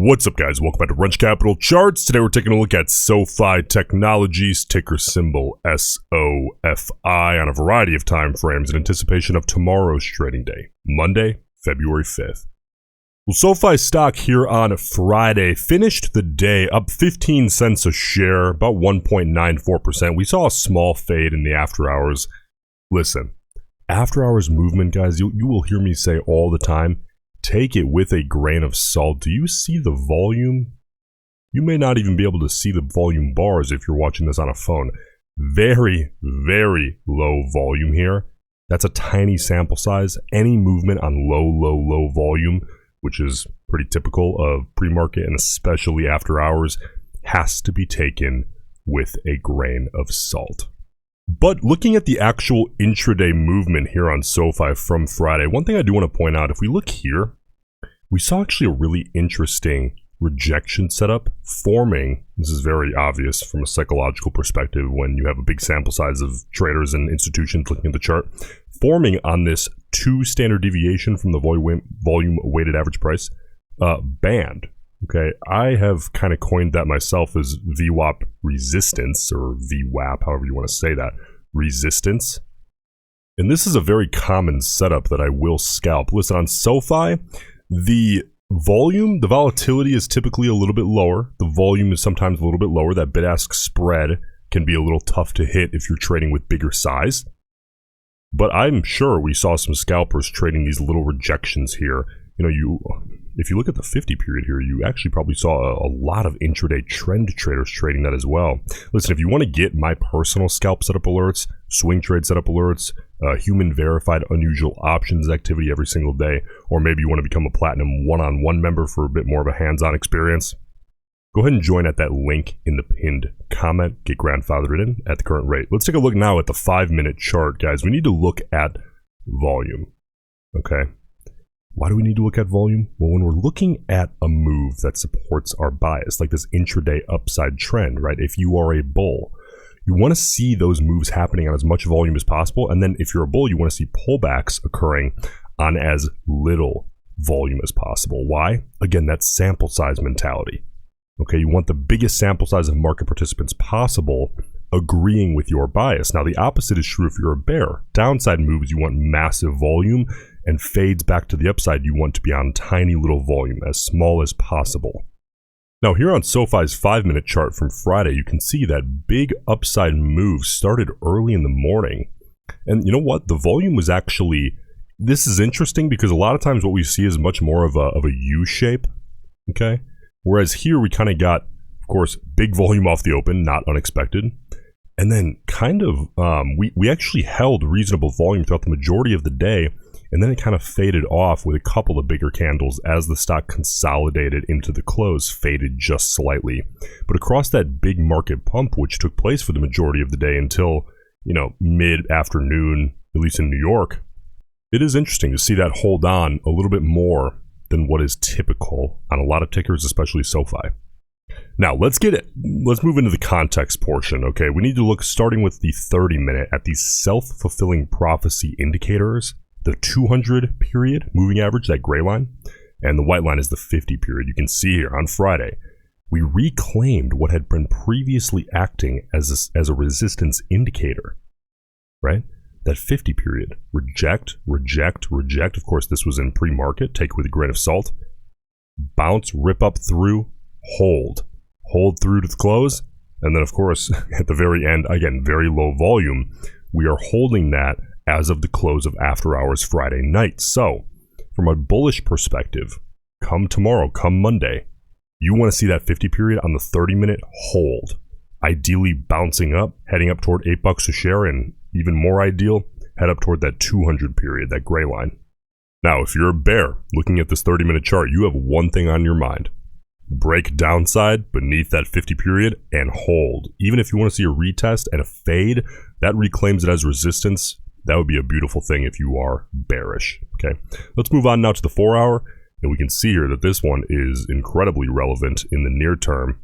What's up, guys? Welcome back to Roensch Capital Charts. Today we're taking a look at SoFi Technologies, ticker symbol SOFI, on a variety of time frames in anticipation of tomorrow's trading day, Monday, February 5th. Well, SoFi stock here on Friday finished the day up 15 cents a share, about 1.94%. We saw a small fade in the after hours. Listen, after hours movement, guys, you will hear me say all the time, take it with a grain of salt. Do you see the volume? You may not even be able to see the volume bars if you're watching this on a phone. Very, very low volume here. That's a tiny sample size. Any movement on low volume, which is pretty typical of pre-market and especially after hours, has to be taken with a grain of salt. But looking at the actual intraday movement here on SoFi from Friday, one thing I do want to point out, if we look here, we saw actually a really interesting rejection setup forming. This is very obvious from a psychological perspective when you have a big sample size of traders and institutions looking at the chart, forming on this 2 standard deviation from the volume weighted average price band. Okay, I have kind of coined that myself as VWAP resistance, or VWAP, however you want to say that, resistance. And this is a very common setup that I will scalp. Listen, on SoFi, the volume, the volatility is typically a little bit lower. The volume is sometimes a little bit lower. That bid-ask spread can be a little tough to hit if you're trading with bigger size. But I'm sure we saw some scalpers trading these little rejections here. You know, if you look at the 50 period here, you actually probably saw a lot of intraday trend traders trading that as well. Listen, if you want to get my personal scalp setup alerts, swing trade setup alerts, human verified unusual options activity every single day, or maybe you want to become a platinum one-on-one member for a bit more of a hands-on experience, go ahead and join at that link in the pinned comment. Get grandfathered in at the current rate. Let's take a look now at the 5-minute chart, guys. We need to look at volume, okay? Why do we need to look at volume? Well, when we're looking at a move that supports our bias, like this intraday upside trend, right? If you are a bull, you want to see those moves happening on as much volume as possible. And then if you're a bull, you want to see pullbacks occurring on as little volume as possible. Why? Again, that's sample size mentality. Okay, you want the biggest sample size of market participants possible agreeing with your bias. Now, the opposite is true if you're a bear. Downside moves, you want massive volume, and fades back to the upside, you want to be on tiny little volume, as small as possible. Now, here on SoFi's 5-minute chart from Friday, you can see that big upside move started early in the morning. And you know what? The volume was actually, this is interesting because a lot of times what we see is much more of a U shape, okay? Whereas here we kind of got, of course, big volume off the open, not unexpected. And then kind of, we actually held reasonable volume throughout the majority of the day. And then it kind of faded off with a couple of bigger candles as the stock consolidated into the close, faded just slightly. But across that big market pump, which took place for the majority of the day until, you know, mid-afternoon, at least in New York, it is interesting to see that hold on a little bit more than what is typical on a lot of tickers, especially SoFi. Now, let's move into the context portion, okay? We need to look, starting with the 30-minute, at these self-fulfilling prophecy indicators. The 200 period moving average, that gray line, and the white line is the 50 period. You can see here on Friday, we reclaimed what had been previously acting as a resistance indicator, right? That 50 period, reject. Of course, this was in pre-market, take with a grain of salt. Bounce, rip up through, hold through to the close. And then, of course, at the very end, again, very low volume, we are holding that as of the close of after hours Friday night. So, from a bullish perspective, come tomorrow, come Monday, you want to see that 50 period on the 30-minute hold. Ideally bouncing up, heading up toward $8 a share, and even more ideal, head up toward that 200 period, that gray line. Now, if you're a bear looking at this 30-minute chart, you have one thing on your mind. Break downside beneath that 50 period and hold. Even if you want to see a retest and a fade, that reclaims it as resistance. That would be a beautiful thing if you are bearish, okay? Let's move on now to the 4-hour, and we can see here that this one is incredibly relevant in the near term.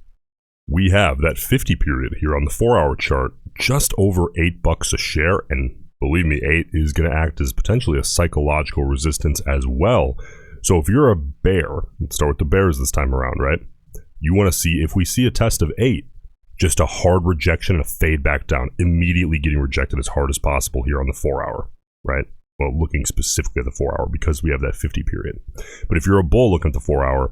We have that 50 period here on the 4-hour chart, just over $8 a share, and believe me, 8 is going to act as potentially a psychological resistance as well. So if you're a bear, let's start with the bears this time around, right? You want to see, if we see a test of 8, just a hard rejection and a fade back down, immediately getting rejected as hard as possible here on the 4 hour, right? Well, looking specifically at the 4 hour because we have that 50 period. But if you're a bull looking at the 4 hour,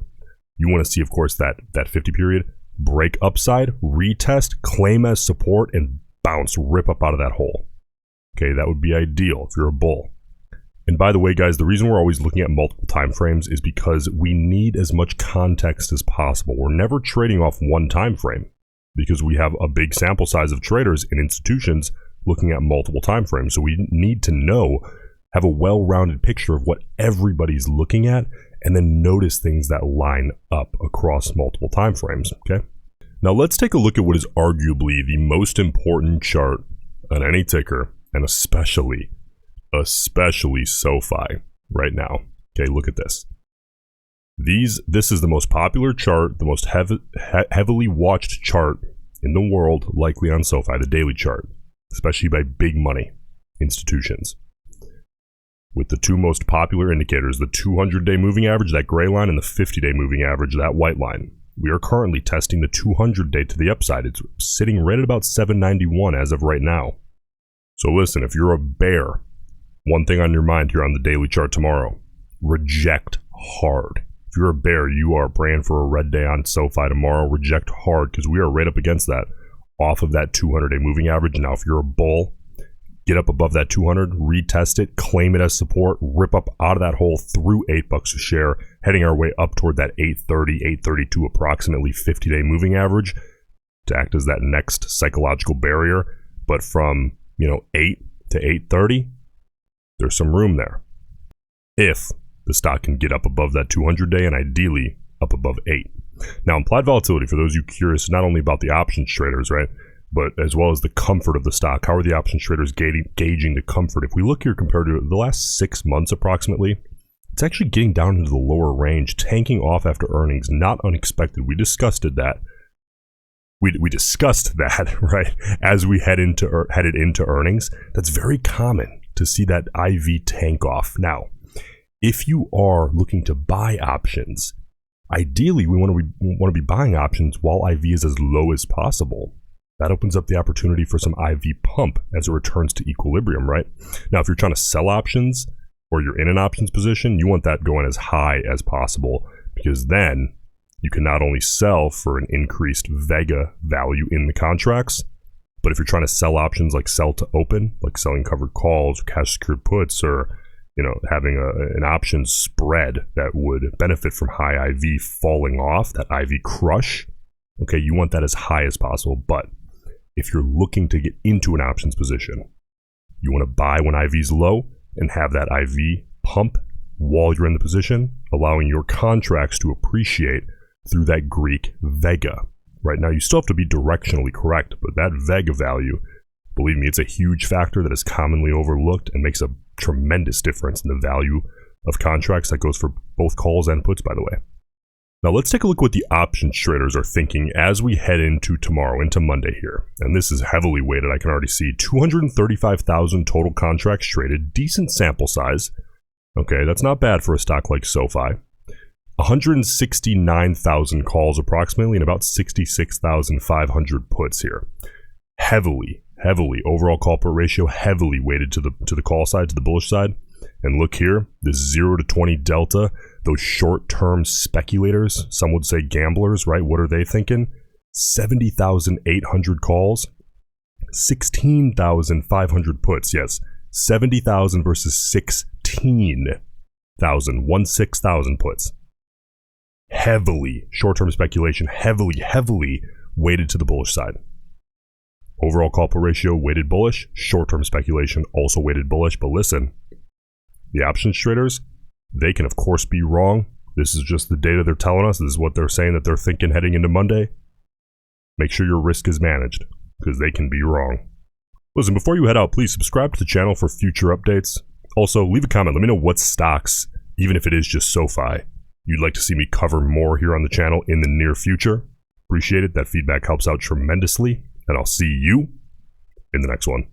you want to see, of course, that 50 period, break upside, retest, claim as support, and bounce, rip up out of that hole. Okay, that would be ideal if you're a bull. And by the way, guys, the reason we're always looking at multiple time frames is because we need as much context as possible. We're never trading off one time frame because we have a big sample size of traders and institutions looking at multiple time frames. So we need to have a well-rounded picture of what everybody's looking at, and then notice things that line up across multiple time frames, okay? Now let's take a look at what is arguably the most important chart on any ticker, and especially SoFi right now. Okay, look at this. This is the most popular chart, the most heavily watched chart in the world, likely on SoFi, the daily chart, especially by big money institutions. With the two most popular indicators, the 200-day moving average, that gray line, and the 50-day moving average, that white line. We are currently testing the 200-day to the upside. It's sitting right at about 791 as of right now. So listen, if you're a bear, one thing on your mind here on the daily chart tomorrow, reject hard. If you're a bear, you are praying for a red day on SoFi tomorrow, reject hard, because we are right up against that, off of that 200-day moving average. Now, if you're a bull, get up above that 200, retest it, claim it as support, rip up out of that hole through $8 a share, heading our way up toward that 830, 832 approximately 50-day moving average to act as that next psychological barrier. But from 8 to 830, there's some room there. If the stock can get up above that 200-day and ideally up above 8. Now, implied volatility, for those of you curious, not only about the options traders, right, but as well as the comfort of the stock. How are the options traders gauging the comfort? If we look here compared to the last 6 months approximately, it's actually getting down into the lower range, tanking off after earnings. Not unexpected. We discussed that. We discussed that, right, as we headed into earnings. That's very common to see that IV tank off. Now, if you are looking to buy options, ideally we want to be buying options while IV is as low as possible. That opens up the opportunity for some IV pump as it returns to equilibrium, right? Now, if you're trying to sell options or you're in an options position, you want that going as high as possible, because then you can not only sell for an increased Vega value in the contracts, but if you're trying to sell options like sell to open, like selling covered calls or cash secured puts, or having an option spread that would benefit from high IV falling off, that IV crush, okay, you want that as high as possible. But if you're looking to get into an options position, you want to buy when IV's low and have that IV pump while you're in the position, allowing your contracts to appreciate through that Greek Vega. Right now, you still have to be directionally correct, but that Vega value, believe me, it's a huge factor that is commonly overlooked and makes a tremendous difference in the value of contracts. That goes for both calls and puts, by the way. Now let's take a look at what the options traders are thinking as we head into tomorrow, into Monday here. And this is heavily weighted. I can already see 235,000 total contracts traded, decent sample size. Okay, that's not bad for a stock like SoFi. 169,000 calls approximately, and about 66,500 puts here. Heavily, overall call put ratio, heavily weighted to the call side, to the bullish side. And look here, this 0 to 20 delta, those short-term speculators, some would say gamblers, right? What are they thinking? 70,800 calls, 16,500 puts. Yes, 70,000 versus 16,000, 16,000 puts. Heavily, short-term speculation, heavily weighted to the bullish side. Overall call put ratio weighted bullish, short-term speculation also weighted bullish. But listen, the options traders, they can of course be wrong. This is just the data they're telling us. This is what they're saying that they're thinking heading into Monday. Make sure your risk is managed, because they can be wrong. Listen, before you head out, please subscribe to the channel for future updates. Also, leave a comment. Let me know what stocks, even if it is just SoFi, you'd like to see me cover more here on the channel in the near future. Appreciate it. That feedback helps out tremendously. And I'll see you in the next one.